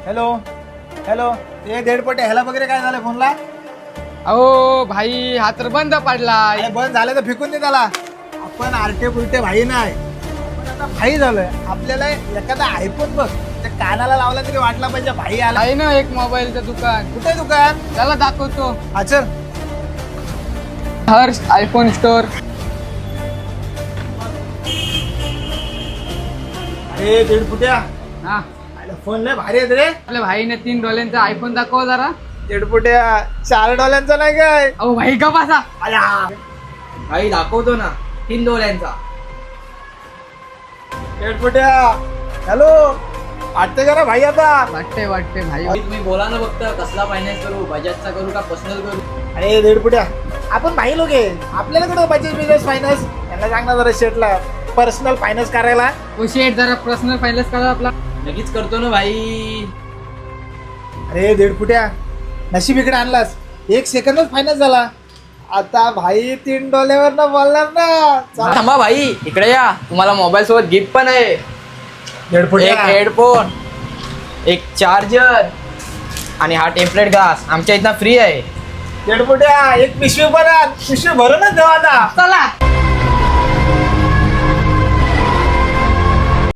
Hello hello ते डेडपटे ह्याला वगैरे काय झालं फोनला? अहो भाई हा तर बंद पडलाय. अरे बंद झालं तर फेकून दे त्याला. आपण आरटे पुरटे भाई नाही, आपण आता भाई झालोय. आपल्याला एखादा आयफोन बघ त्या कानाला लावला तरी वाटला पाहिजे भाई आला. आहे ना एक मोबाईलचं दुकान, कुठे दुकान? त्याला दाखवतो. अच्छा हर्ष आयफोन स्टोर. अरे डेडपुट्या हा फोन लय भारी आहेत रे. आपल्या भाईने $3 आयफोन दाखव जरा. डेडपुट्या $4 नाही काय? अहो भाई का बसा. अरे भाई दाखवतो ना $3. डेडपुट्या हॅलो वाटते का रे भाई आता? वाटते भाई. तुम्ही बोला ना फक्त कसला फायनान्स करू, बजाजचा करू का पर्सनल करू? अरे डेडपुट्या आपण भाई लोक आहे, आपल्याला कुठं बजाज बिजनेस फायनान्स. यांना सांग ना जरा शेटला पर्सनल फायनान्स करायला. शेट जरा पर्सनल फायनान्स करा आपला. लगेच करतो ना भाई. अरे डेडपुट्या नशीब इकडे आणलास, 1 सेकंदच फायनान्स झाला. आता भाई $3 न बोलणार ना. चला. थांबा भाई, इकडे या. तुम्हाला मोबाईल सोबत गिफ्ट पण आहे. डेडपुट्या एक हेडफोन, एक चार्जर आणि हा टेम्पलेट ग्लास आमच्या इथं फ्री आहे. डेडपुट्या एक पिशवी पण आण. पिशवी भरूनच देऊ आता. चला.